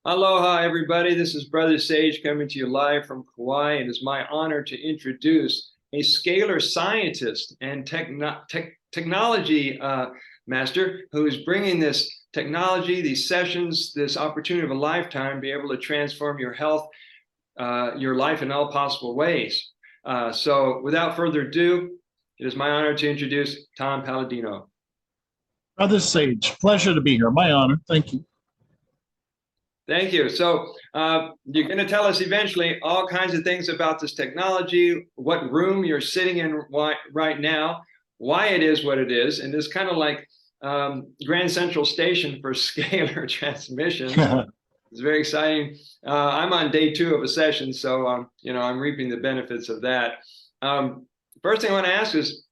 Aloha, everybody. This is Brother Sage coming to you live from Kauai. It is my honor to introduce a scalar scientist and technology master who is bringing this technology, these sessions, this opportunity of a lifetime, be able to transform your health, your life in all possible ways. So without further ado, it is my honor to introduce Tom Paladino. Brother Sage, pleasure to be here. My honor. Thank you. Thank you. So you're going to tell us eventually all kinds of things about this technology, what room you're sitting in right now, why it is what it is, and it's kind of like Grand Central Station for scalar transmissions. It's very exciting. I'm on day 2 of a session, so I'm reaping the benefits of that. First thing I want to ask is,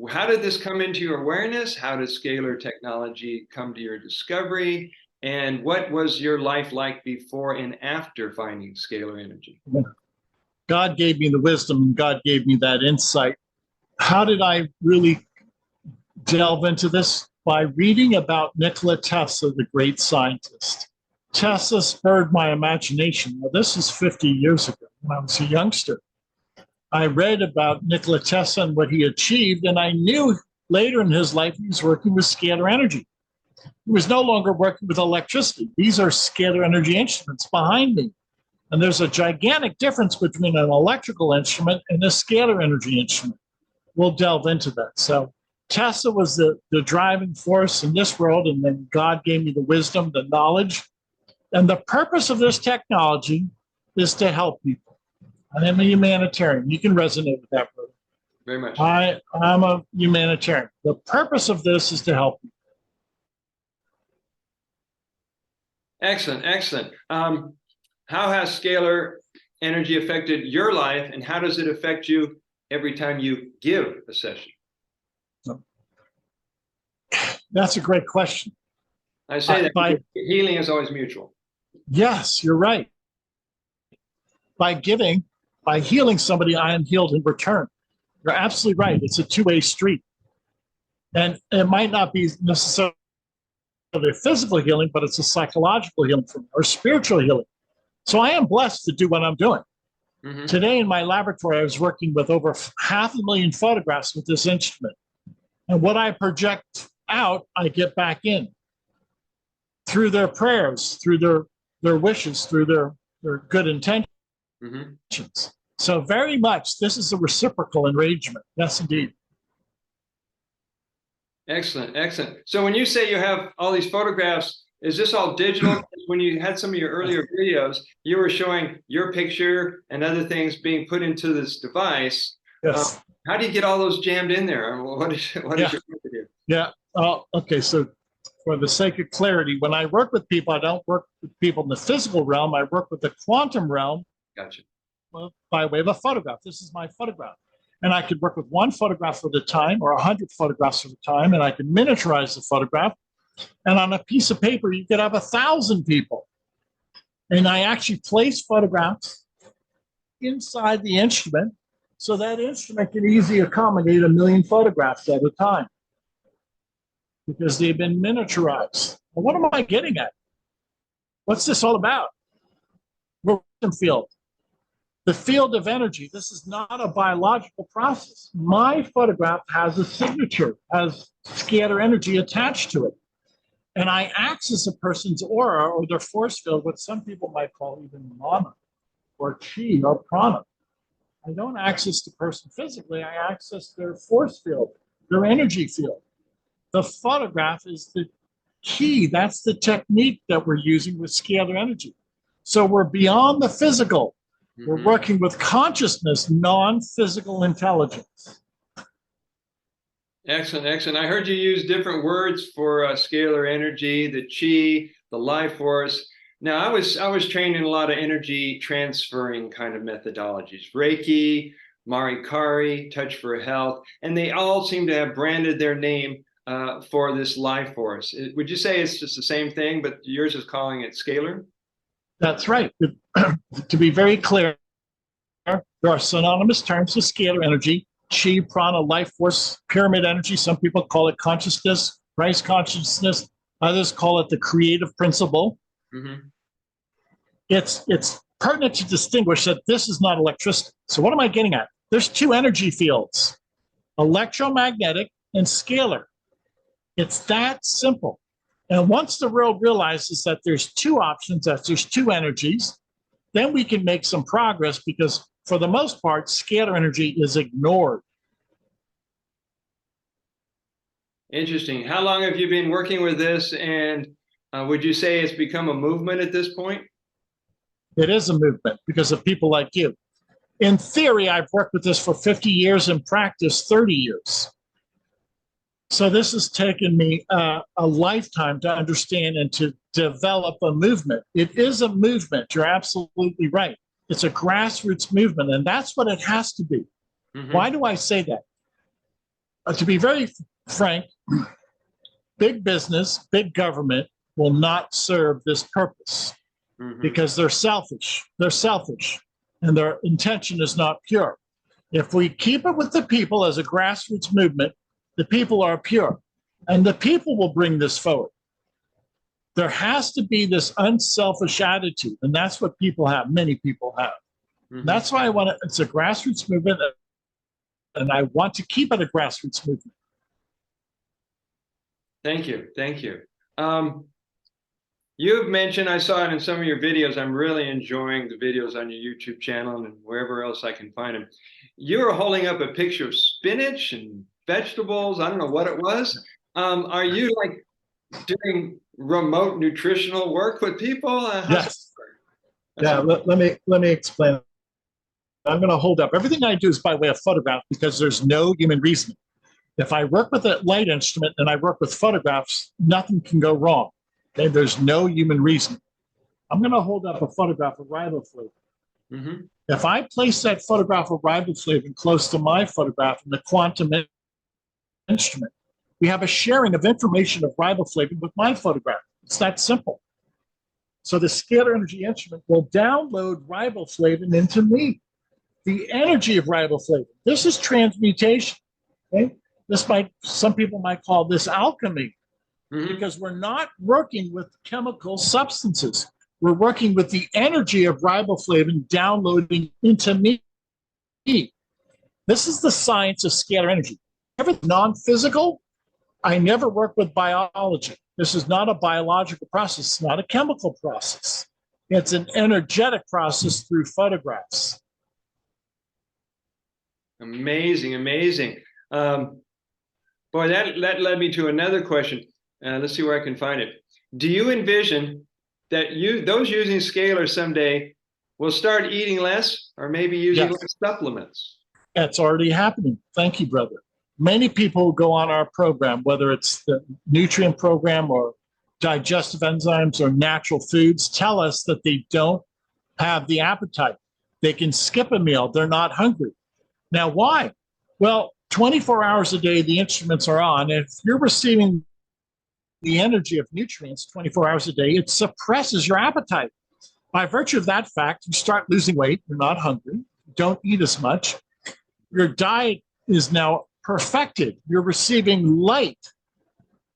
how did this come into your awareness? How did scalar technology come to your discovery? And what was your life like before and after finding scalar energy? God gave me the wisdom and God gave me that insight. How did I really delve into this? By reading about Nikola Tesla, the great scientist. Tesla spurred my imagination. Now, this is 50 years ago when I was a youngster. I read about Nikola Tesla and what he achieved, and I knew later in his life he was working with scalar energy. He was no longer working with electricity. These are scalar energy instruments behind me. And there's a gigantic difference between an electrical instrument and a scalar energy instrument. We'll delve into that. So Tesla was the driving force in this world, and then God gave me the wisdom, the knowledge. And the purpose of this technology is to help people. I am a humanitarian. You can resonate with that, brother. Very much. I'm a humanitarian. The purpose of this is to help people. Excellent, excellent. How has scalar energy affected your life, and how does it affect you every time you give a session? That's a great question. I say that healing is always mutual. Yes, you're right. By healing somebody, I am healed in return. You're absolutely right. It's a two-way street. And it might not be necessarily a physical healing, but it's a psychological healing for me, or spiritual healing. So I am blessed to do what I'm doing. Mm-hmm. Today in my laboratory, I was working with over 500,000 photographs with this instrument. And what I project out, I get back in through their prayers, through their wishes, through their good intentions. Mm-hmm. So very much, this is a reciprocal arrangement. Yes, indeed. Excellent, excellent. So when you say you have all these photographs, is this all digital? When you had some of your earlier videos, you were showing your picture and other things being put into this device. Yes. How do you get all those jammed in there? What is your method here? Yeah. Okay. So for the sake of clarity, when I work with people, I don't work with people in the physical realm. I work with the quantum realm. Gotcha. By way of a photograph. This is my photograph. And I could work with 1 photograph at a time or 100 photographs at a time, and I can miniaturize the photograph. And on a piece of paper, you could have 1,000 people. And I actually place photographs inside the instrument so that instrument can easily accommodate 1,000,000 photographs at a time because they've been miniaturized. Well, what am I getting at? What's this all about? Quantum field. The field of energy. This is not a biological process. My photograph has a signature, has scalar energy attached to it. And I access a person's aura or their force field, what some people might call even mana or chi or prana. I don't access the person physically. I access their force field, their energy field. The photograph is the key. That's the technique that we're using with scalar energy. So we're beyond the physical. We're working with consciousness, non-physical intelligence. Excellent, excellent. I heard you use different words for scalar energy, the chi, the life force. Now, I was trained in a lot of energy transferring kind of methodologies, Reiki, Marikari, Touch for Health, and they all seem to have branded their name for this life force. Would you say it's just the same thing, but yours is calling it scalar? That's right. To be very clear, there are synonymous terms with scalar energy: chi, prana, life force, pyramid energy. Some people call it consciousness, Christ consciousness. Others call it the creative principle. Mm-hmm. it's pertinent to distinguish that this is not electricity. So what am I getting at? There's two energy fields, electromagnetic and scalar. It's that simple. And once the world realizes that there's two options, that there's two energies, then we can make some progress, because for the most part, scalar energy is ignored. Interesting. How long have you been working with this? And would you say it's become a movement at this point? It is a movement because of people like you. In theory, I've worked with this for 50 years, in practice, 30 years. So this has taken me a lifetime to understand and to develop a movement. It is a movement. You're absolutely right. It's a grassroots movement, and that's what it has to be. Mm-hmm. Why do I say that? To be very frank, big business, big government will not serve this purpose because they're selfish. They're selfish, and their intention is not pure. If we keep it with the people as a grassroots movement, the people are pure, and the people will bring this forward. There has to be this unselfish attitude, and that's what people have. Many people have. That's why I want to. It's a grassroots movement, and I want to keep it a grassroots movement. Thank you. Thank you. You've mentioned, I saw it in some of your videos. I'm really enjoying the videos on your YouTube channel and wherever else I can find them. You were holding up a picture of spinach and vegetables. I don't know what it was. Are you like doing remote nutritional work with people? Yes. Yeah. Let me explain. I'm going to hold up. Everything I do is by way of photograph, because there's no human reasoning. If I work with a light instrument and I work with photographs, nothing can go wrong. Okay? There's no human reasoning. I'm going to hold up a photograph of riboflavin. If I place that photograph of riboflavin close to my photograph in the quantum instrument, we have a sharing of information of riboflavin with my photograph. It's that simple. So the scalar energy instrument will download riboflavin into me. The energy of riboflavin. This is transmutation. Okay? Some people might call this alchemy, because we're not working with chemical substances. We're working with the energy of riboflavin downloading into me. This is the science of scalar energy. Everything non-physical, I never work with biology. This is not a biological process. It's not a chemical process. It's an energetic process through photographs. Amazing, amazing. Boy, that led me to another question. Let's see where I can find it. Do you envision that those using scalar someday will start eating less, or maybe using less supplements? That's already happening. Thank you, brother. Many people go on our program, whether it's the nutrient program or digestive enzymes or natural foods, tell us that they don't have the appetite. They can skip a meal. They're not hungry. Now, why? Well, 24 hours a day, the instruments are on. If you're receiving the energy of nutrients 24 hours a day, it suppresses your appetite. By virtue of that fact, you start losing weight. You're not hungry. Don't eat as much. Your diet is now perfected. You're receiving light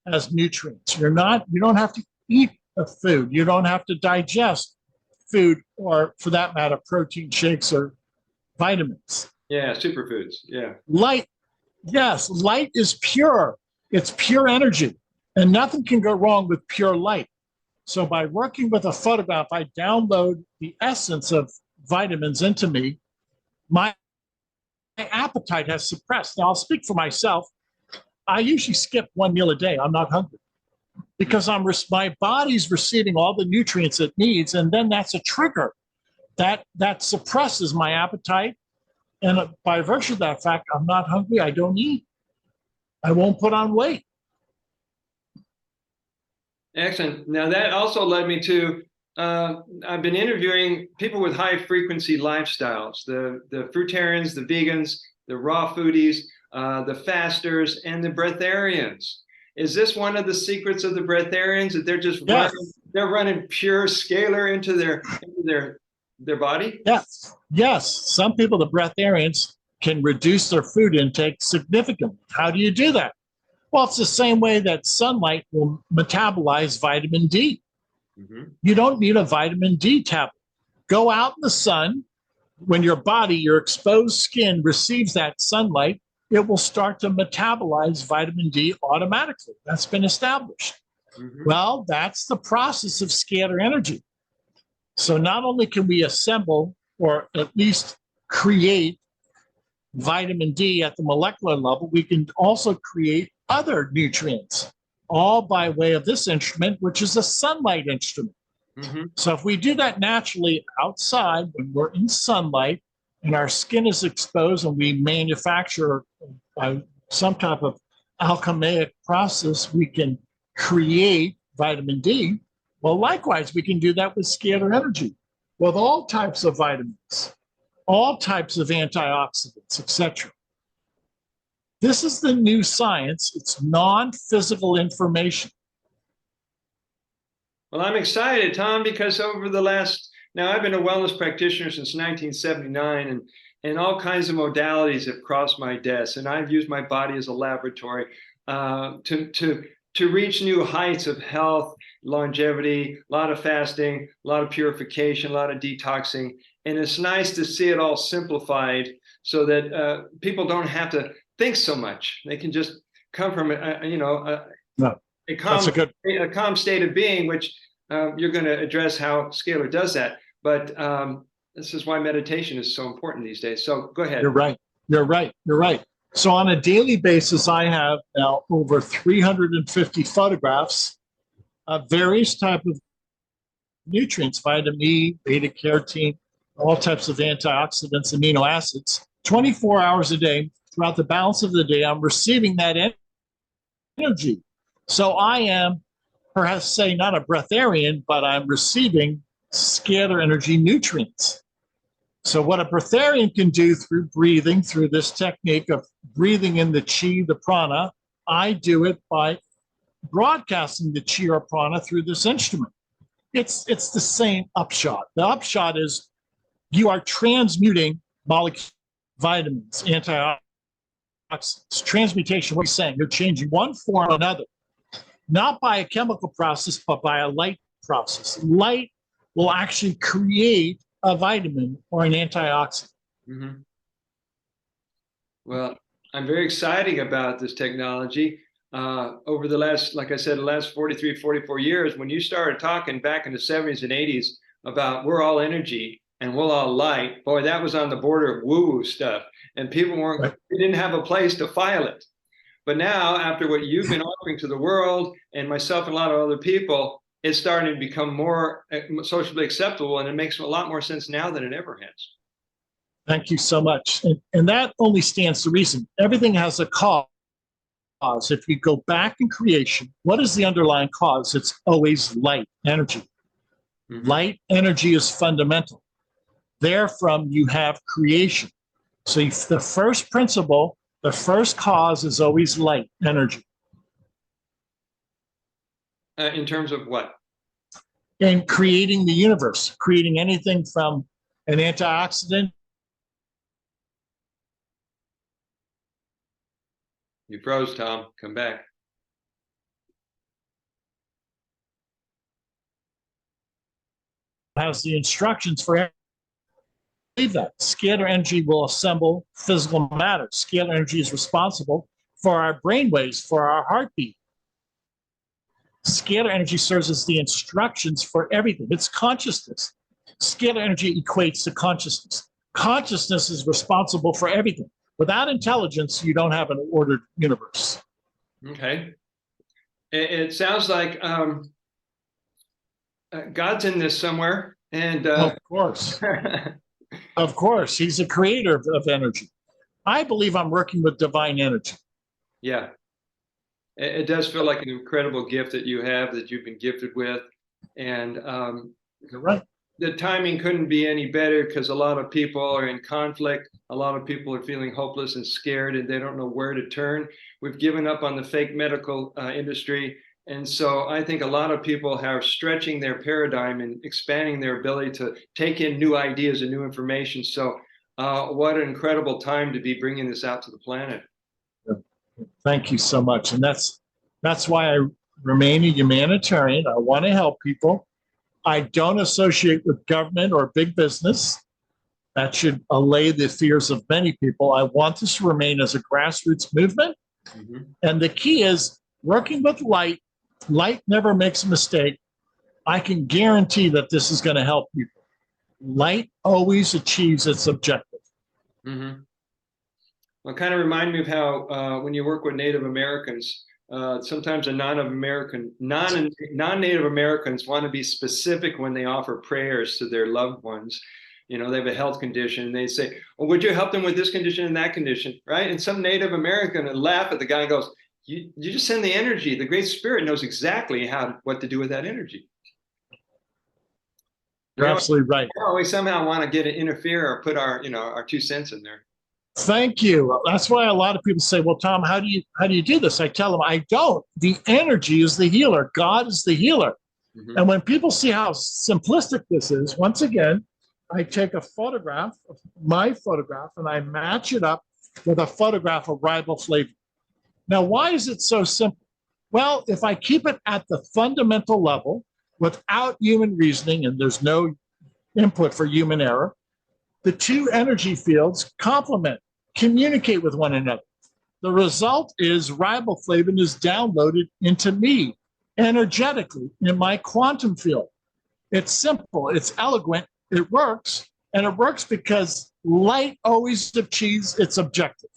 as nutrients. You don't have to eat a food. You don't have to digest food, or for that matter, protein shakes or vitamins. Yeah, superfoods. Yeah. Light. Yes, light is pure. It's pure energy, and nothing can go wrong with pure light. So by working with a photograph, I download the essence of vitamins into me. My appetite has suppressed. Now, I'll speak for myself. I usually skip one meal a day. I'm not hungry because my body's receiving all the nutrients it needs, and then that's a trigger that suppresses my appetite. And by virtue of that fact, I'm not hungry. I don't eat. I won't put on weight. Excellent. Now that also led me to, I've been interviewing people with high frequency lifestyles, the fruitarians, the vegans, the raw foodies, the fasters, and the breatharians. Is this one of the secrets of the breatharians, that they're just running pure scalar into their body? Yes. Some people, the breatharians, can reduce their food intake significantly. How do you do that? Well, it's the same way that sunlight will metabolize vitamin D. You don't need a vitamin D tablet. Go out in the sun. When your body, your exposed skin receives that sunlight, it will start to metabolize vitamin D automatically. That's been established. Well, that's the process of scalar energy. So not only can we assemble or at least create vitamin D at the molecular level, we can also create other nutrients, all by way of this instrument, which is a sunlight instrument. So if we do that naturally outside when we're in sunlight and our skin is exposed and we manufacture by some type of alchemic process, we can create vitamin D. Well, likewise, we can do that with scalar energy, with all types of vitamins, all types of antioxidants, etc. This is the new science. It's non-physical information. Well, I'm excited, Tom, because over the last, now I've been a wellness practitioner since 1979, and all kinds of modalities have crossed my desk, and I've used my body as a laboratory to reach new heights of health, longevity, a lot of fasting, a lot of purification, a lot of detoxing, and it's nice to see it all simplified so that people don't have to think so much. They can just come from a calm state of being, which you're going to address how Scalar does that. But this is why meditation is so important these days. So go ahead. You're right. So on a daily basis, I have now over 350 photographs of various types of nutrients, vitamin E, beta carotene, all types of antioxidants, amino acids, 24 hours a day. Throughout the balance of the day, I'm receiving that energy. So I am, perhaps say, not a breatharian, but I'm receiving scalar energy nutrients. So what a breatharian can do through breathing, through this technique of breathing in the chi, the prana, I do it by broadcasting the chi or prana through this instrument. It's the same upshot. The upshot is you are transmuting molecules, vitamins, antioxidants, transmutation. What are you saying? You're changing one form or another, not by a chemical process, but by a light process. Light will actually create a vitamin or an antioxidant. Well, I'm very excited about this technology. Over the last, like I said, the last 43, 44 years, when you started talking back in the 70s and 80s about we're all energy and we're all light, boy, that was on the border of woo-woo stuff. And people they didn't have a place to file it. But now, after what you've been offering to the world and myself and a lot of other people, it's starting to become more socially acceptable, and it makes a lot more sense now than it ever has. Thank you so much. And that only stands to reason. Everything has a cause. If you go back in creation, what is the underlying cause? It's always light energy. Light energy is fundamental. Therefrom, you have creation. So the first principle, the first cause is always light energy. In terms of what? In creating the universe, creating anything from an antioxidant. You froze, Tom. Come back. Has the instructions for believe that scalar energy will assemble physical matter. Scalar energy is responsible for our brain waves, for our heartbeat. Scalar energy serves as the instructions for everything. It's consciousness. Scalar energy equates to consciousness. Consciousness is responsible for everything. Without intelligence, you don't have an ordered universe. Okay. It sounds like God's in this somewhere. And of course. Of course. He's a creator of energy. I believe I'm working with divine energy. Yeah. It does feel like an incredible gift that you have, that you've been gifted with. And you're right. The timing couldn't be any better because a lot of people are in conflict. A lot of people are feeling hopeless and scared, and they don't know where to turn. We've given up on the fake medical industry. And so I think a lot of people are stretching their paradigm and expanding their ability to take in new ideas and new information. So what an incredible time to be bringing this out to the planet. Thank you so much. And that's why I remain a humanitarian. I want to help people. I don't associate with government or big business. That should allay the fears of many people. I want this to remain as a grassroots movement. And the key is working with light. Light never makes a mistake. I can guarantee that this is going to help people. Light always achieves its objective. Well, kind of remind me of how when you work with Native Americans, sometimes the non-Native Americans want to be specific when they offer prayers to their loved ones. You know, they have a health condition. They say, well, would you help them with this condition and that condition, right? And some Native American would laugh at the guy and goes, you just send the energy. The Great Spirit knows exactly what to do with that energy. You're absolutely right. We somehow want to interfere or put our 2 cents in there. Thank you. That's why a lot of people say, well, Tom, how do you do this? I tell them, I don't. The energy is the healer. God is the healer. And when people see how simplistic this is, once again, I take a photograph, my photograph, and I match it up with a photograph of riboflavin. Now, why is it so simple? Well, if I keep it at the fundamental level without human reasoning, and there's no input for human error, the two energy fields complement, communicate with one another. The result is riboflavin is downloaded into me energetically in my quantum field. It's simple, it's eloquent, it works, and it works because light always achieves its objective.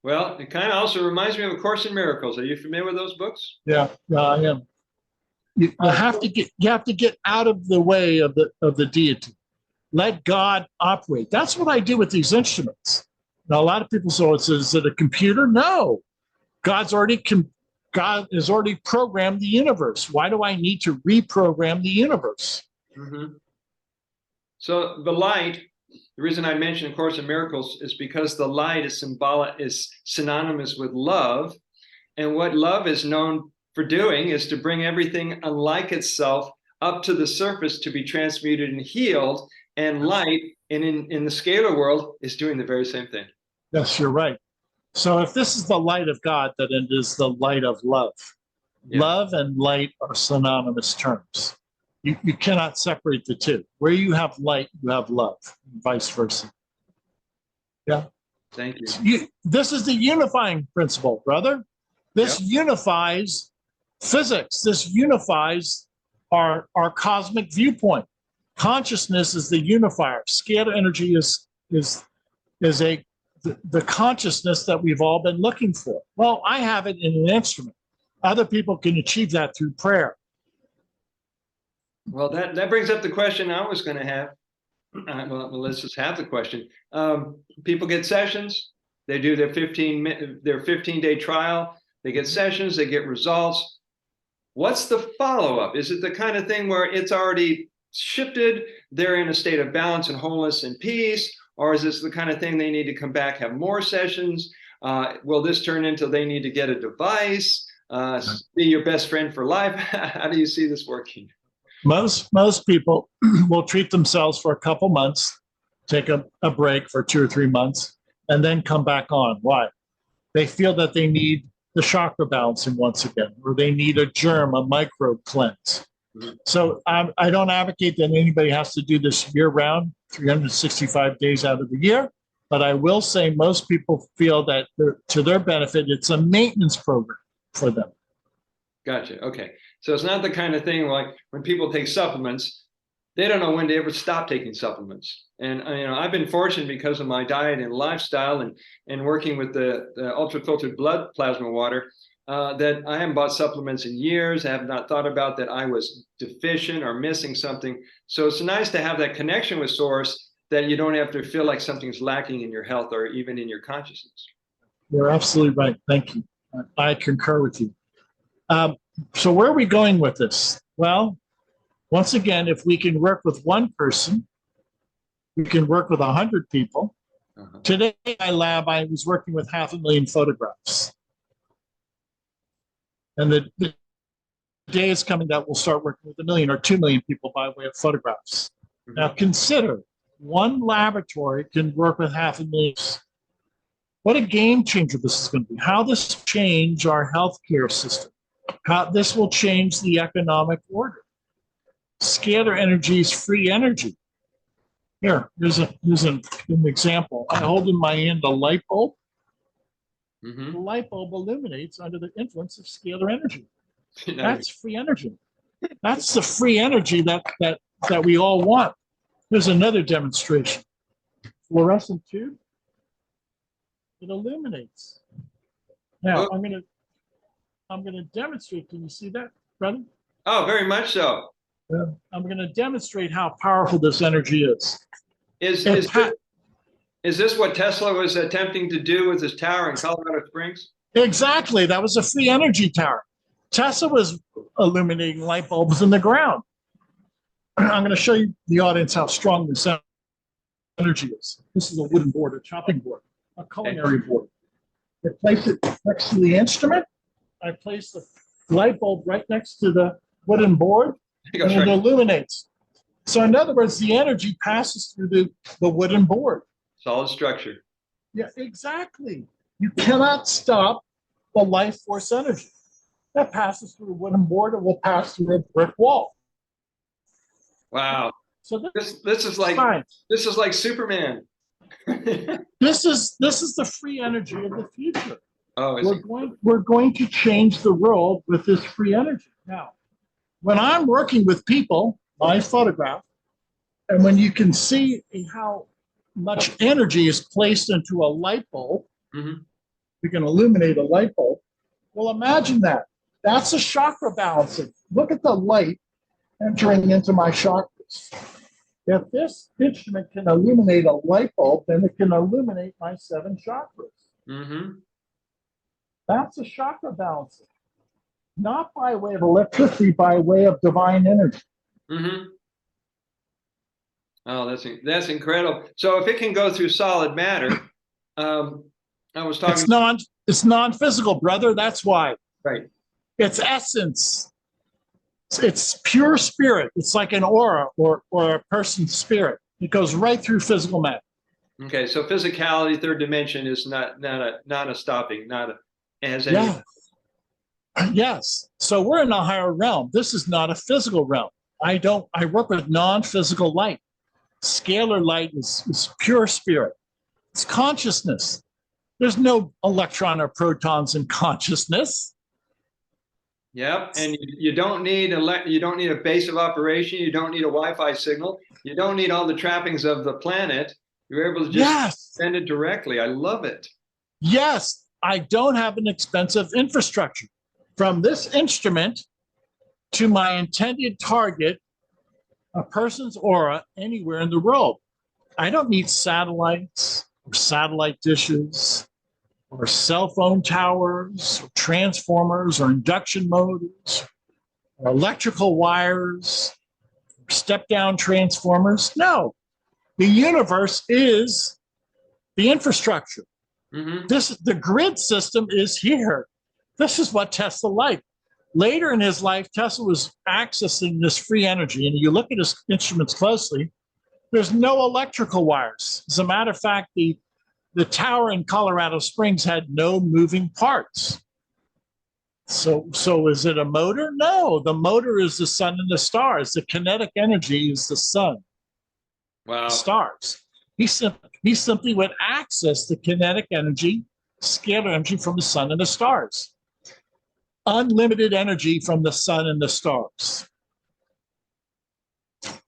Well, it kind of also reminds me of A Course in Miracles. Are you familiar with those books? Yeah, I am. You have to get out of the way of the deity. Let God operate. That's what I do with these instruments. Now, a lot of people say, is it a computer? No. God has already programmed the universe. Why do I need to reprogram the universe? So the light, the reason I mentioned A Course in Miracles is because the light is synonymous with love. And what love is known for doing is to bring everything unlike itself up to the surface to be transmuted and healed. And light in the scalar world is doing the very same thing. Yes, you're right. So if this is the light of God, then it is the light of love. Yeah. Love and light are synonymous terms. You cannot separate the two. Where you have light, you have love, and vice versa. Yeah. Thank you. This is the unifying principle, brother. This unifies physics. This unifies our cosmic viewpoint. Consciousness is the unifier. Scalar energy is the consciousness that we've all been looking for. Well, I have it in an instrument. Other people can achieve that through prayer. Well, that brings up the question I was going to have. Well, let's just have the question. People get sessions. They do their 15-day trial. They get sessions. They get results. What's the follow-up? Is it the kind of thing where it's already shifted, they're in a state of balance and wholeness and peace, or is this the kind of thing they need to come back, have more sessions? Will this turn into they need to get a device, be your best friend for life? How do you see this working? Most people will treat themselves for a couple months, take a break for 2 or 3 months, and then come back on. Why? They feel that they need the chakra balancing once again, or they need a microbe cleanse. So I don't advocate that anybody has to do this year-round, 365 days out of the year, but I will say most people feel that to their benefit, it's a maintenance program for them. Gotcha. Okay. So it's not the kind of thing like when people take supplements, they don't know when to ever stop taking supplements. And I've been fortunate because of my diet and lifestyle and working with the ultra-filtered blood plasma water, that I haven't bought supplements in years. I have not thought about that I was deficient or missing something. So it's nice to have that connection with Source that you don't have to feel like something's lacking in your health or even in your consciousness. You're absolutely right. Thank you. I concur with you. So where are we going with this? Well, once again, if we can work with one person, we can work with 100 people. Today in my lab, I was working with 500,000 photographs. And the day is coming that we'll start working with 1 million or 2 million people by way of photographs. Now consider, one laboratory can work with 500,000. What a game changer this is going to be. How this change our healthcare system. How this will change the economic order. Scalar energy is free energy. Here's an example. I hold in my hand a light bulb. The light bulb illuminates under the influence of scalar energy. That's free energy. That's the free energy that we all want. Here's another demonstration. Fluorescent tube. It illuminates. Now I'm gonna demonstrate. Can you see that, brother? Oh, very much so. I'm going to demonstrate how powerful this energy is. Is this what Tesla was attempting to do with his tower in Colorado Springs? Exactly. That was a free energy tower. Tesla was illuminating light bulbs in the ground. I'm going to show you the audience how strong this energy is. This is a wooden board, a chopping board, a culinary board. I place it next to the instrument. I place the light bulb right next to the wooden board, and it illuminates. So in other words, the energy passes through the wooden board. Solid structure. Yeah, exactly. You cannot stop the life force energy. That passes through a wooden board, it will pass through a brick wall. Wow. So this is like Superman. This is the free energy of the future. Oh, we're going to change the world with this free energy. Now, when I'm working with people, I photograph, and when you can see how much energy is placed into a light bulb, we can illuminate a light bulb. Well, imagine that. That's a chakra balancing. Look at the light entering into my chakras. If this instrument can illuminate a light bulb, then it can illuminate my 7 chakras. That's a chakra balancing. Not by way of electricity, by way of divine energy. Oh, that's incredible. So if it can go through solid matter, I was talking. It's non-physical, brother. That's why. Right. It's essence. It's pure spirit. It's like an aura or a person's spirit. It goes right through physical matter. Okay, so physicality, third dimension, is not a stopping, has any. Yeah. Yes. So we're in a higher realm. This is not a physical realm. I work with non-physical light. Scalar light is pure spirit. It's consciousness. There's no electron or protons in consciousness. Yep, and you don't need a base of operation. You don't need a Wi-Fi signal. You don't need all the trappings of the planet. You're able to just send it directly. I love it. Yes, I don't have an expensive infrastructure. From this instrument to my intended target, a person's aura anywhere in the world. I don't need satellites or satellite dishes or cell phone towers or transformers or induction motors or electrical wires or step-down transformers. No, the universe is the infrastructure. The grid system is here. This is what Tesla liked. Later in his life, Tesla was accessing this free energy, and you look at his instruments closely, there's no electrical wires. As a matter of fact, the tower in Colorado Springs had no moving parts. So is it a motor? No, the motor is the sun and the stars. The kinetic energy is the sun. Wow. Stars. He simply would access the kinetic energy, scalar energy from the sun and the stars. Unlimited energy from the sun and the stars.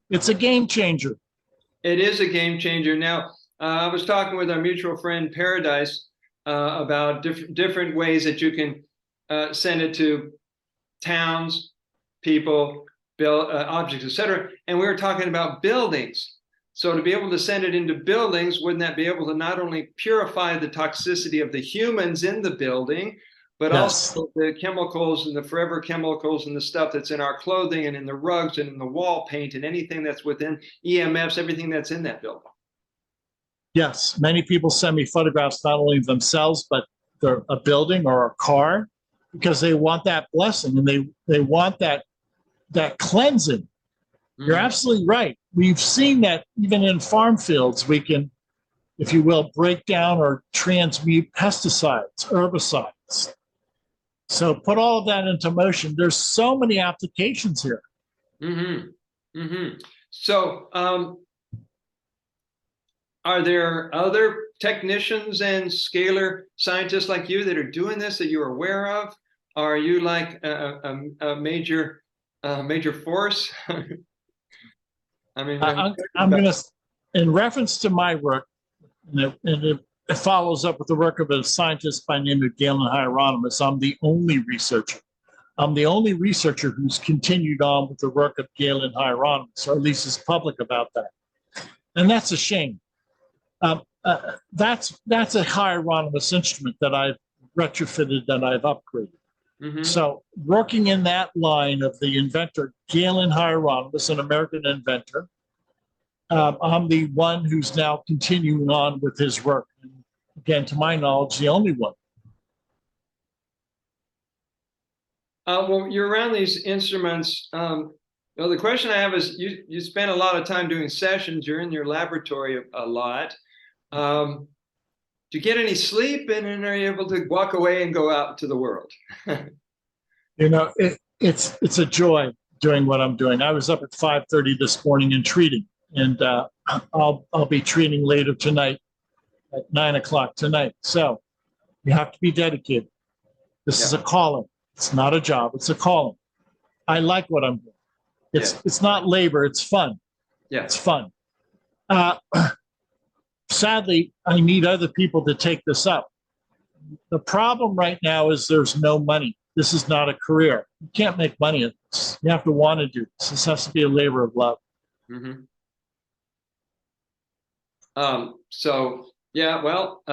It's a game changer. It is a game changer. Now, I was talking with our mutual friend Paradise about different ways that you can send it to towns, people, objects, etc. And we were talking about buildings. So to be able to send it into buildings, wouldn't that be able to not only purify the toxicity of the humans in the building, but also the chemicals and the forever chemicals and the stuff that's in our clothing and in the rugs and in the wall paint and anything that's within EMFs, everything that's in that building? Yes, many people send me photographs not only of themselves, but a building or a car, because they want that blessing and they want that cleansing. You're absolutely right. We've seen that even in farm fields, we can, if you will, break down or transmute pesticides, herbicides. So put all of that into motion. There's so many applications here. Mm-hmm. So, are there other technicians and scalar scientists like you that are doing this that you're aware of? Are you like a major force? I mean, I'm going to, in reference to my work, it follows up with the work of a scientist by the name of Galen Hieronymus. I'm the only researcher. I'm the only researcher who's continued on with the work of Galen Hieronymus, or at least is public about that. And that's a shame. That's a Hieronymus instrument that I've retrofitted, that I've upgraded. Mm-hmm. So working in that line of the inventor, Galen Hieronymus, an American inventor, I'm the one who's now continuing on with his work. And again, to my knowledge, the only one. Well, you're around these instruments. Well, the question I have is, you spend a lot of time doing sessions. You're in your laboratory a lot. Do you get any sleep, and are you able to walk away and go out to the world? It's a joy doing what I'm doing. I was up at 5:30 this morning and treating, and I'll be treating later tonight at 9 o'clock tonight. So you have to be dedicated. This is a calling. It's not a job. It's a calling. I like what I'm doing. It's not labor. It's fun. Yeah, it's fun. Sadly, I need other people to take this up. The problem right now is there's no money. This is not a career. You can't make money at this. You have to want to do this. This has to be a labor of love. Mm-hmm. So yeah, well,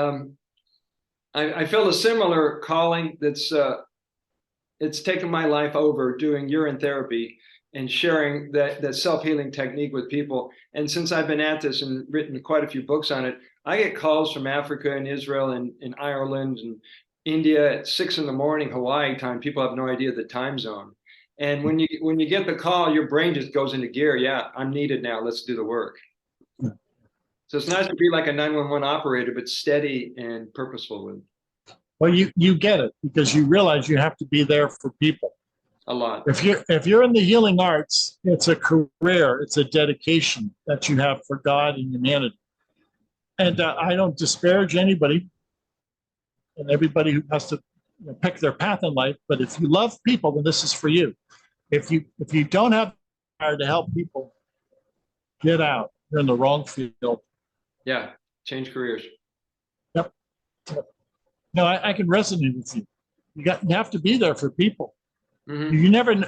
I feel a similar calling that's it's taken my life over, doing urine therapy and sharing that self-healing technique with people. And since I've been at this and written quite a few books on it, I get calls from Africa and Israel and Ireland and India at 6 in the morning, Hawaii time. People have no idea the time zone. And when you get the call, your brain just goes into gear. Yeah, I'm needed now. Let's do the work. So it's nice to be like a 911 operator, but steady and purposeful with it. Well, you get it, because you realize you have to be there for people. A lot. If you're in the healing arts, it's a career, it's a dedication that you have for God and humanity. And I don't disparage anybody and everybody who has to pick their path in life. But if you love people, then this is for you. If you don't have the desire to help people, get out. You're in the wrong field. Yeah, change careers. Yep. No, I can resonate with you. You have to be there for people. Mm-hmm.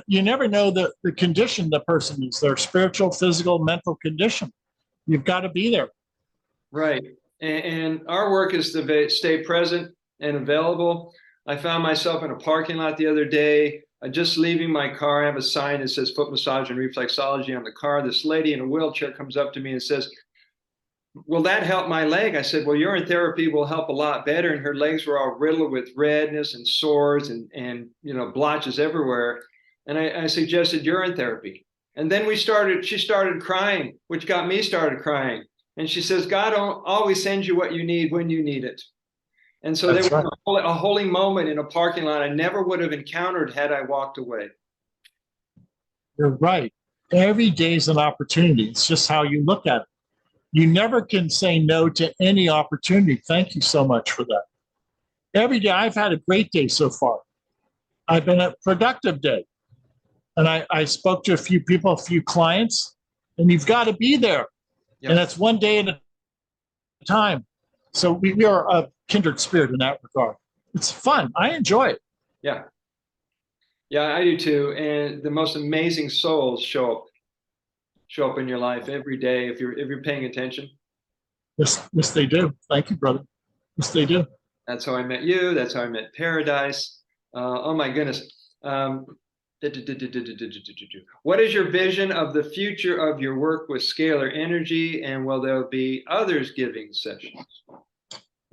You never know the condition the person is, their spiritual, physical, mental condition. You've got to be there. Right. And our work is to stay present and available. I found myself in a parking lot the other day, just leaving my car. I have a sign that says foot massage and reflexology on the car. This lady in a wheelchair comes up to me and says, "Will that help my leg?" I said, "Well, urine therapy will help a lot better." And her legs were all riddled with redness and sores and blotches everywhere. And I suggested urine therapy. And then she started crying, which got me started crying. And she says, "God always sends you what you need when you need it." And so there was a holy moment in a parking lot I never would have encountered had I walked away. You're right. Every day is an opportunity. It's just how you look at it. You never can say no to any opportunity. Thank you so much for that. Every day, I've had a great day so far. I've been a productive day. And I spoke to a few people, a few clients, and you've got to be there. Yep. And that's one day at a time. So we are a kindred spirit in that regard. It's fun. I enjoy it. Yeah. Yeah, I do too. And the most amazing souls show up in your life every day if you're paying attention. Yes, they do. Thank you, brother. Yes, they do. That's how I met you. That's how I met Paradise. Oh my goodness. What is your vision of the future of your work with Scalar Energy, and will there be others giving sessions?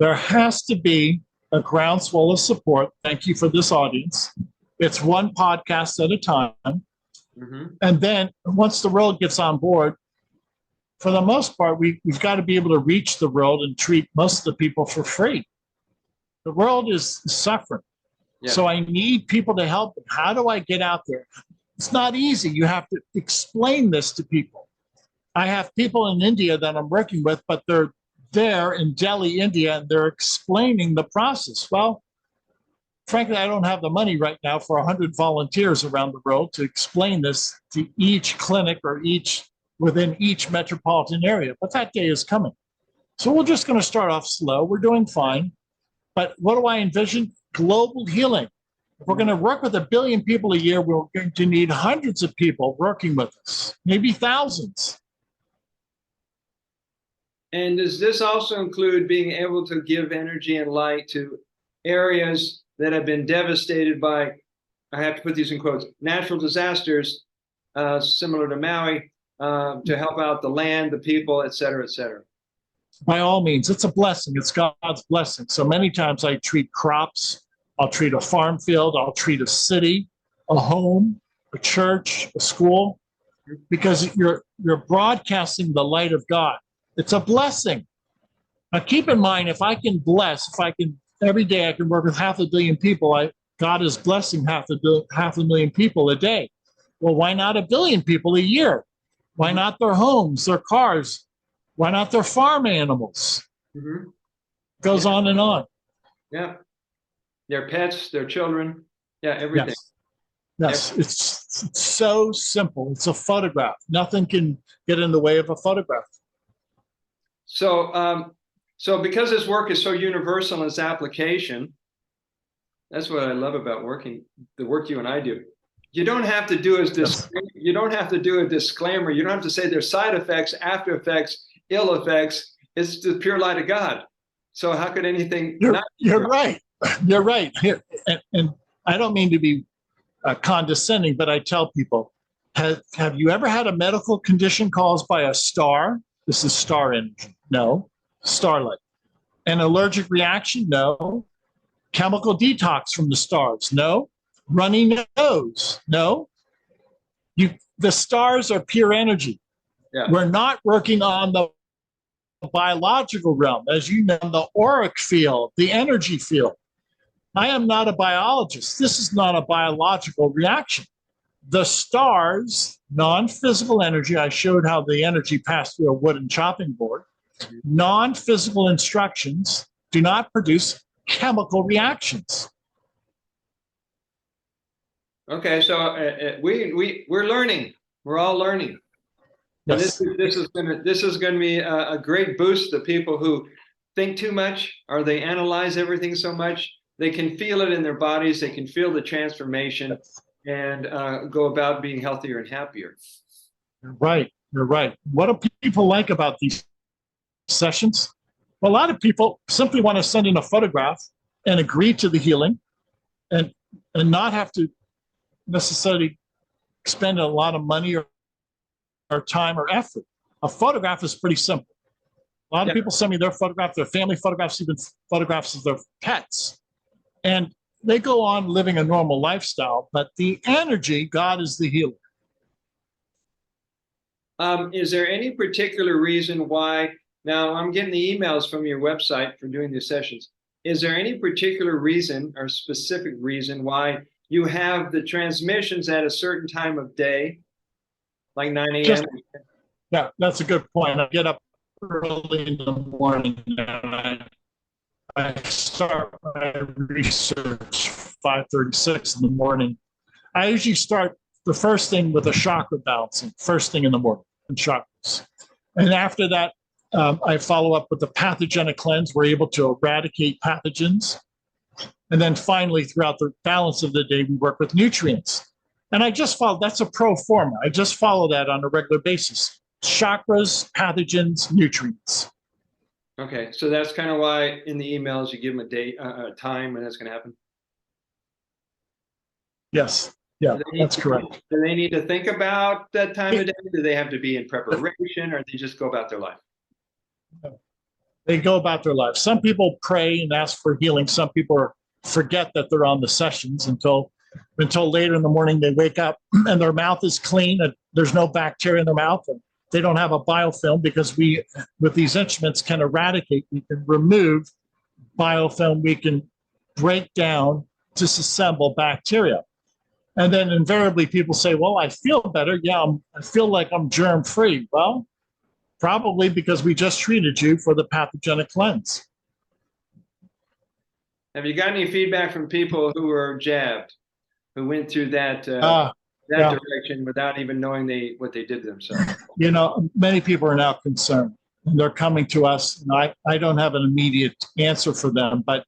There has to be a groundswell of support. Thank you for this audience. It's one podcast at a time. Mm-hmm. And then once the world gets on board, for the most part, we've got to be able to reach the world and treat most of the people for free. The world is suffering. Yeah. So I need people to help. How do I get out there? It's not easy. You have to explain this to people. I have people in India that I'm working with, but they're there in Delhi, India, and they're explaining the process. Well, frankly, I don't have the money right now for 100 volunteers around the world to explain this to each clinic or within each metropolitan area, but that day is coming. So we're just going to start off slow. We're doing fine. But what do I envision? Global healing. If we're going to work with 1 billion people a year, we're going to need hundreds of people working with us, maybe thousands. And does this also include being able to give energy and light to areas that have been devastated by, I have to put these in quotes, natural disasters, similar to Maui, to help out the land, the people, et cetera, et cetera? By all means, it's a blessing. It's God's blessing. So many times I treat crops, I'll treat a farm field, I'll treat a city, a home, a church, a school, because you're broadcasting the light of God. It's a blessing. Now keep in mind, if I can every day I can work with 500 million people, God is blessing 500,000 people a day. Well, why not 1 billion people a year? Why not their homes, their cars? Why not their farm animals? Mm-hmm. Goes on and on. Yeah. Their pets, their children. Yeah, everything. Yes. It's so simple. It's a photograph. Nothing can get in the way of a photograph. So, so because this work is so universal in its application, that's what I love about the work you and I do. You don't have to do you don't have to do a disclaimer. You don't have to say there's side effects, after effects, ill effects. It's the pure light of God. So how could anything? You're right. You're right. Here, and I don't mean to be condescending, but I tell people, have you ever had a medical condition caused by a star? This is star energy. No. Starlight. An allergic reaction? No. Chemical detox from the stars? No. Runny nose? No. The stars are pure energy. Yeah. We're not working on the biological realm, as you know, the auric field, the energy field. I am not a biologist. This is not a biological reaction. The stars, non-physical energy, I showed how the energy passed through a wooden chopping board. Non-physical instructions do not produce chemical reactions. Okay, so we're learning. We're all learning. Yes. And this is going to be a great boost to people who think too much, or they analyze everything so much. They can feel it in their bodies. They can feel the transformation and go about being healthier and happier. You're right. You're right. What do people like about these sessions? Well, a lot of people simply want to send in a photograph and agree to the healing and not have to necessarily spend a lot of money or time or effort. A photograph is pretty simple. A lot of people send me their photograph, their family photographs, even photographs of their pets. And they go on living a normal lifestyle, but the energy, God is the healer. Is there any particular reason why, now I'm getting the emails from your website for doing these sessions. Is there any particular reason or specific reason why you have the transmissions at a certain time of day, like 9 a.m.? Yeah, that's a good point. I get up early in the morning and I start my research 5:36 in the morning. I usually start the first thing with a chakra balancing, first thing in the morning, and chakras. And after that, I follow up with the pathogenic cleanse. We're able to eradicate pathogens. And then finally, throughout the balance of the day, we work with nutrients. And I just follow, that's a pro forma. I just follow that on a regular basis. Chakras, pathogens, nutrients. Okay, so that's kind of why in the emails you give them a date, a time when that's going to happen. Yes, yeah, that's correct. Do they need to think about that time of day? Do they have to be in preparation, or they just go about their life? They go about their life. Some people pray and ask for healing. Some people forget that they're on the sessions until later in the morning. They wake up and their mouth is clean and there's no bacteria in their mouth. And they don't have a biofilm because we, with these instruments, can eradicate. We can remove biofilm. We can break down, disassemble bacteria. And then invariably people say, well, I feel better. Yeah, I feel like I'm germ free. Well, probably because we just treated you for the pathogenic cleanse. Have you got any feedback from people who were jabbed, who went through that Yeah. direction without even knowing what they did to themselves? You know, many people are now concerned, and they're coming to us. And I don't have an immediate answer for them, but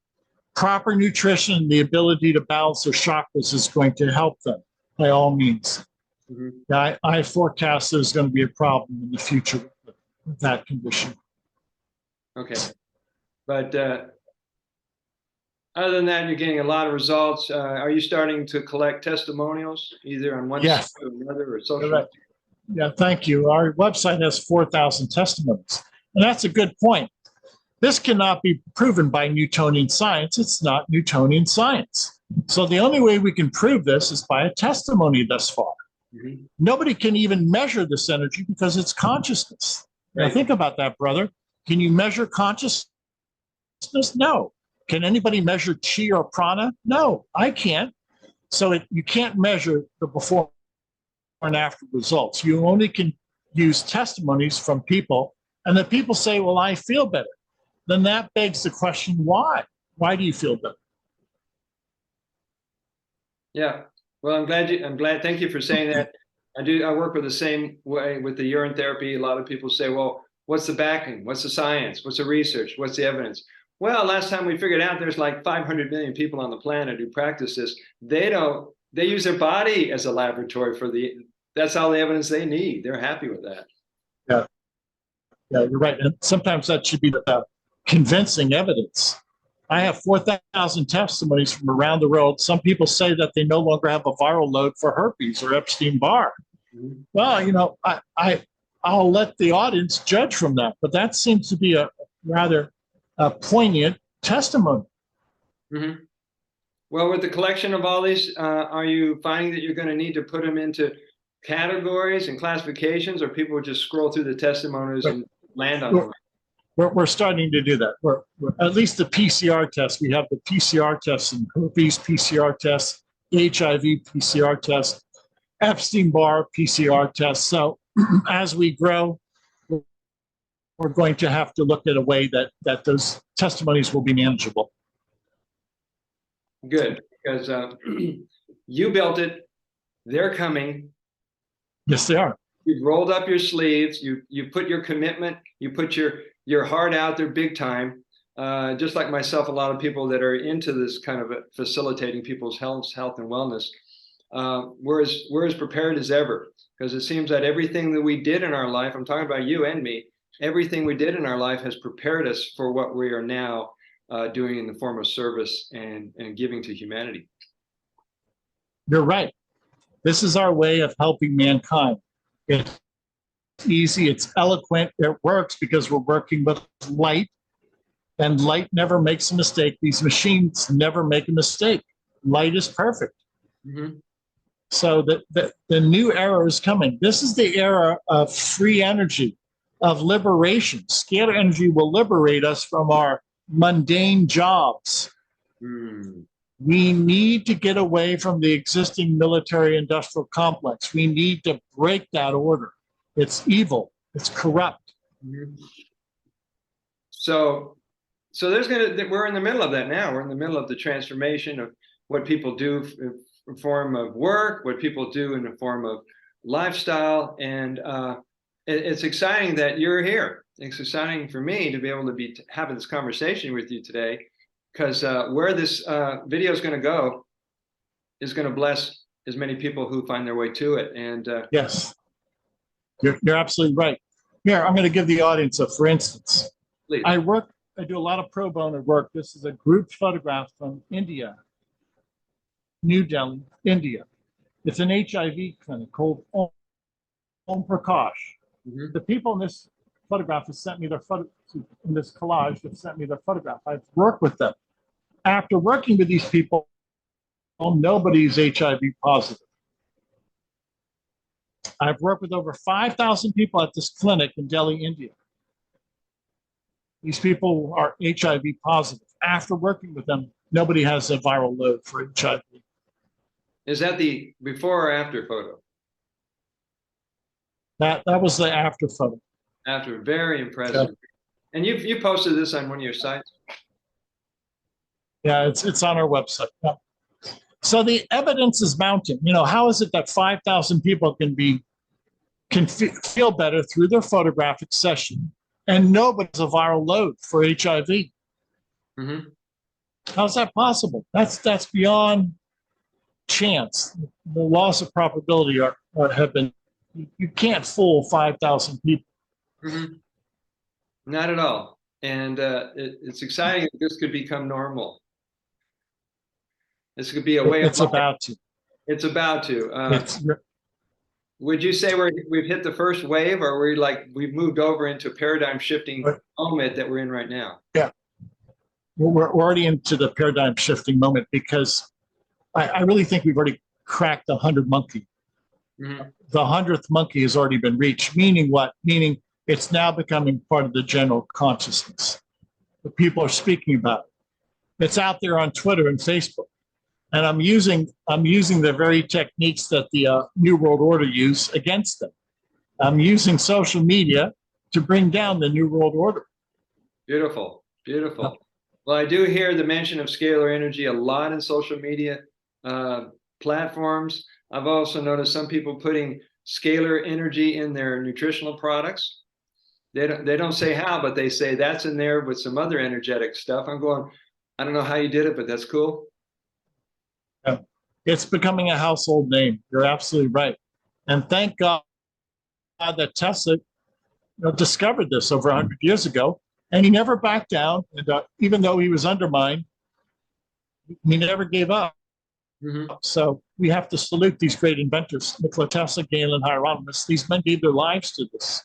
proper nutrition, the ability to balance their chakras is going to help them by all means. Mm-hmm. I forecast there's going to be a problem in the future with that condition. Okay. But other than that, you're getting a lot of results. Are you starting to collect testimonials, either on one side or another, or social? Right. Yeah, thank you. Our website has 4,000 testimonies, and that's a good point. This cannot be proven by Newtonian science. It's not Newtonian science. So the only way we can prove this is by a testimony thus far. Mm-hmm. Nobody can even measure this energy because it's consciousness. Right. Now think about that, brother. Can you measure consciousness? No. Can anybody measure chi or prana? No, I can't. So you can't measure the before and after results. You only can use testimonies from people, and the people say, well, I feel better. Then that begs the question, why? Why do you feel better? Yeah. Well, I'm glad. Thank you for saying that. I work with the same way with the urine therapy. A lot of people say, well, what's the backing? What's the science? What's the research? What's the evidence? Well, last time we figured out there's like 500 million people on the planet who practice this. They use their body as a laboratory that's all the evidence they need. They're happy with that. Yeah. Yeah, you're right. And sometimes that should be the convincing evidence. I have 4,000 testimonies from around the world. Some people say that they no longer have a viral load for herpes or Epstein-Barr. Mm-hmm. Well, you know, I'll let the audience judge from that, but that seems to be a rather poignant testimony. Mm-hmm. Well, with the collection of all these, are you finding that you're going to need to put them into categories and classifications, or people just scroll through the testimonies and land on them? We're starting to do that. We're at least the PCR test. We have the PCR test and herpes PCR test, HIV PCR test, Epstein-Barr PCR test. So as we grow, we're going to have to look at a way that those testimonies will be manageable. Good, because you built it. They're coming. Yes, they are. You've rolled up your sleeves. You put your commitment. You put your heart out there big time. Just like myself, a lot of people that are into this kind of facilitating people's health and wellness. We're as prepared as ever, because it seems that everything that we did in our life, I'm talking about you and me, everything we did in our life has prepared us for what we are now doing in the form of service and giving to humanity. You're right. This is our way of helping mankind. It's easy, it's eloquent, it works because we're working with light, and light never makes a mistake. These machines never make a mistake. Light is perfect. Mm-hmm. So the new era is coming. This is the era of free energy, of liberation. Scalar energy will liberate us from our mundane jobs. Mm. We need to get away from the existing military-industrial complex. We need to break that order. It's evil. It's corrupt. Mm-hmm. So we're in the middle of that now. We're in the middle of the transformation of what people do in form of work, what people do in the form of lifestyle, and it's exciting that you're here. It's exciting for me to be able to be having this conversation with you today, because where this video is going to go is going to bless as many people who find their way to it. And yes, you're absolutely right. Here, I'm going to give the audience a for instance. Please. I do a lot of pro bono work. This is a group photograph from India, New Delhi, India. It's an HIV clinic called Om Prakash. Mm-hmm. The people in this photograph have sent me their photo, in this collage, have sent me their photograph. I've worked with them. After working with these people, nobody's HIV positive. I've worked with over 5,000 people at this clinic in Delhi, India. These people are HIV positive. After working with them, nobody has a viral load for HIV. Is that the before or after photo? That was the after photo. After, very impressive. Yeah. And you posted this on one of your sites? Yeah, it's on our website. Yeah. So the evidence is mounting. You know, how is it that 5,000 people can feel better through their photographic session, and nobody's a viral load for HIV? Mm-hmm. How's that possible? That's beyond chance. The laws of probability have been. You can't fool 5,000 people. Mm-hmm. Not at all. And it's exciting that this could become normal. This could be a way of It's life. about to. It's about to. Would you say we've hit the first wave, or we've moved over into a paradigm shifting moment that we're in right now? Yeah, we're already into the paradigm shifting moment, because I really think we've already cracked the 100 monkey. Mm-hmm. The 100th monkey has already been reached. Meaning what? Meaning it's now becoming part of the general consciousness. The people are speaking about it. It's out there on Twitter and Facebook. And I'm using the very techniques that the New World Order use against them. I'm using social media to bring down the New World Order. Beautiful, beautiful. Well, I do hear the mention of scalar energy a lot in social media platforms. I've also noticed some people putting scalar energy in their nutritional products. They don't say how, but they say that's in there with some other energetic stuff. I'm going, I don't know how you did it, but that's cool. Yeah. It's becoming a household name. You're absolutely right. And thank God that Tesla discovered this over 100 years ago, and he never backed down. And even though he was undermined, he never gave up. Mm-hmm. So we have to salute these great inventors, Nikola Tesla, Galen, Hieronymus. These men gave their lives to this.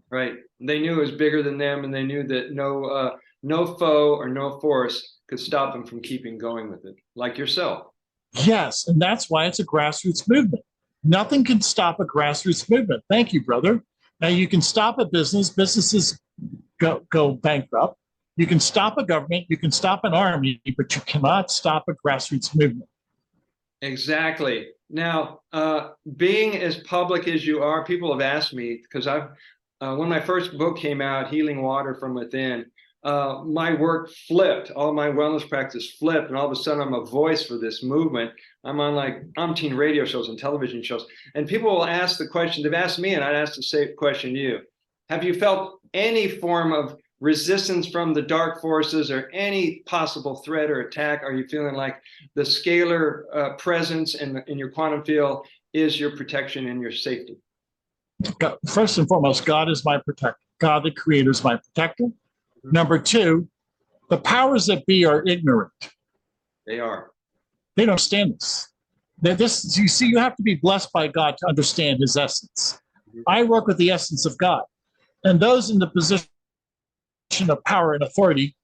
Right. They knew it was bigger than them, and they knew that no foe or no force could stop them from keeping going with it, like yourself. Yes, and that's why it's a grassroots movement. Nothing can stop a grassroots movement. Thank you, brother. Now you can stop a business. Businesses go bankrupt. You can stop a government. You can stop an army, but you cannot stop a grassroots movement. Exactly. Now, being as public as you are, people have asked me, because when my first book came out, Healing Water from Within, my work flipped. All my wellness practice flipped, and all of a sudden I'm a voice for this movement. I'm on like umpteen radio shows and television shows, and people will ask the question. They've asked me, and I'd ask the same question to you. Have you felt any form of resistance from the dark forces, or any possible threat or attack? Are you feeling like the scalar presence in your quantum field is your protection and your safety? God, first and foremost, God is my protector. God, the creator, is my protector. Mm-hmm. Number two, the powers that be are ignorant. They are. They don't understand this. You see, you have to be blessed by God to understand his essence. Mm-hmm. I work with the essence of God. And those in the position of power and authority,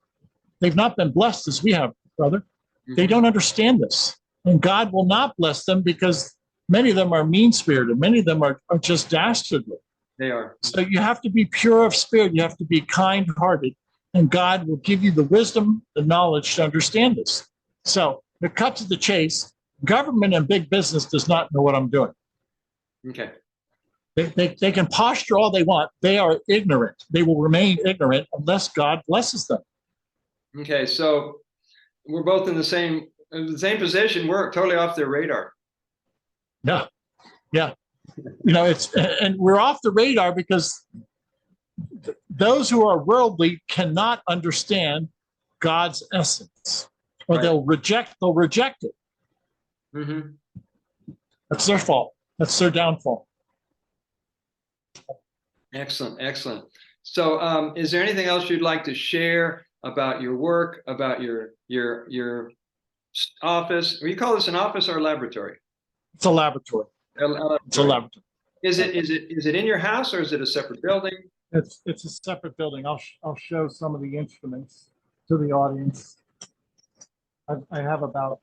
they've not been blessed as we have, brother. Mm-hmm. They don't understand this. And God will not bless them, because many of them are mean-spirited. Many of them are just dastardly. They are. So you have to be pure of spirit. You have to be kind-hearted. And God will give you the wisdom, the knowledge to understand this. So to cut to the chase, government and big business does not know what I'm doing. Okay. They can posture all they want. They are ignorant. They will remain ignorant unless God blesses them. Okay, so we're both in the same position. We're totally off their radar. Yeah. And we're off the radar because those who are worldly cannot understand God's essence, or right. They'll reject it. Mm-hmm. That's their fault. That's their downfall. Excellent. So is there anything else you'd like to share about your work, about your office? Or you call this an office or a laboratory? It's a laboratory. It's a laboratory. Is it in your house, or is it a separate building? It's a separate building. I'll show some of the instruments to the audience. I have about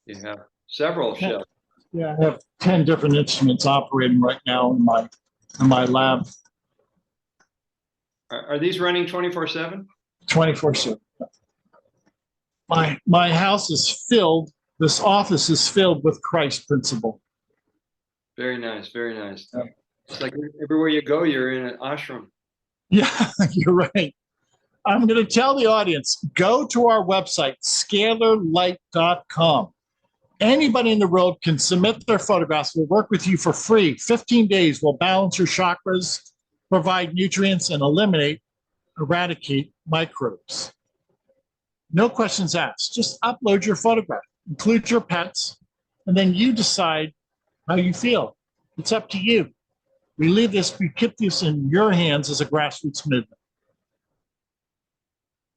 You have several shelves. Yeah, I have 10 different instruments operating right now in my lab. Are these running 24/7? 24/7. My house is filled This office is filled with Christ principle. Very nice. Very nice. Yeah. It's like everywhere you go, you're in an ashram. Yeah, you're right. I'm going to tell the audience, go to our website, scalarlight.com. Anybody in the world can submit their photographs. We'll work with you for free. 15 days. We'll balance your chakras, provide nutrients, and eradicate microbes. No questions asked. Just upload your photograph, include your pets, and then you decide how you feel. It's up to you. We keep this in your hands as a grassroots movement.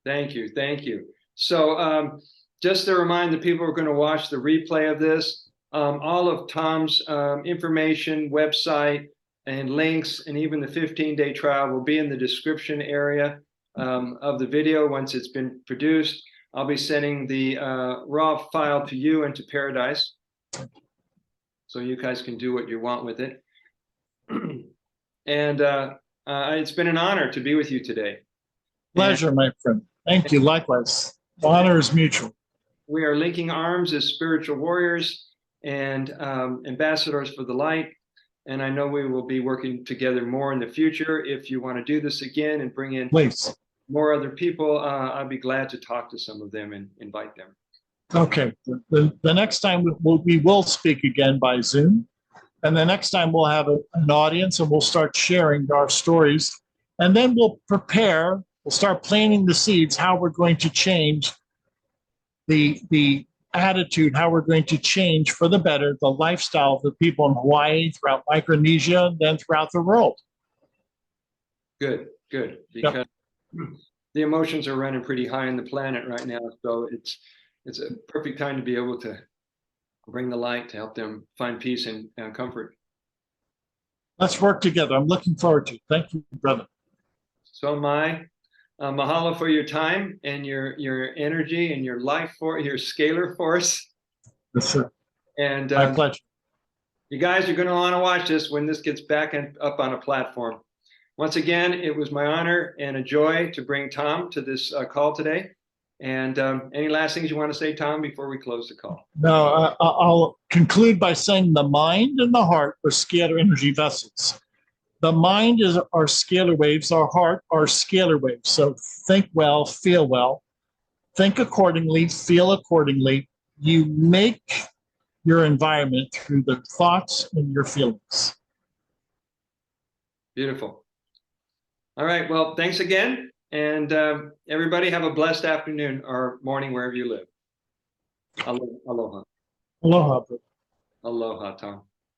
Thank you. Thank you. So just to remind the people who are going to watch the replay of this, all of Tom's information, website, and links, and even the 15-day trial will be in the description area of the video once it's been produced. I'll be sending the raw file to you and to Paradise, so you guys can do what you want with it. And it's been an honor to be with you today. Pleasure, my friend. Thank you. Likewise. The honor is mutual. We are linking arms as spiritual warriors and ambassadors for the light. And I know we will be working together more in the future. If you want to do this again and bring in more other people, I'd be glad to talk to some of them and invite them. Okay. The next time we will speak again by Zoom. And the next time we'll have an audience and we'll start sharing our stories. And then we'll start planting the seeds, how we're going to change the attitude, how we're going to change for the better the lifestyle of the people in Hawaii, throughout Micronesia, and then throughout the world. Good. Because the emotions are running pretty high on the planet right now. So it's a perfect time to be able to bring the light to help them find peace and comfort. Let's work together. I'm looking forward to it. Thank you, brother. So am I. Mahalo for your time and your energy and your life for your scalar force. Yes, sir. And my pleasure. You guys are going to want to watch this when this gets back up on a platform. Once again, it was my honor and a joy to bring Tom to this call today. And any last things you want to say, Tom, before we close the call? No, I'll conclude by saying the mind and the heart are scalar energy vessels. The mind is our scalar waves, our heart are scalar waves. So think well, feel well, think accordingly, feel accordingly. You make your environment through the thoughts and your feelings. Beautiful. All right. Well, thanks again. And everybody have a blessed afternoon or morning wherever you live. Aloha. Aloha. Aloha, Tom.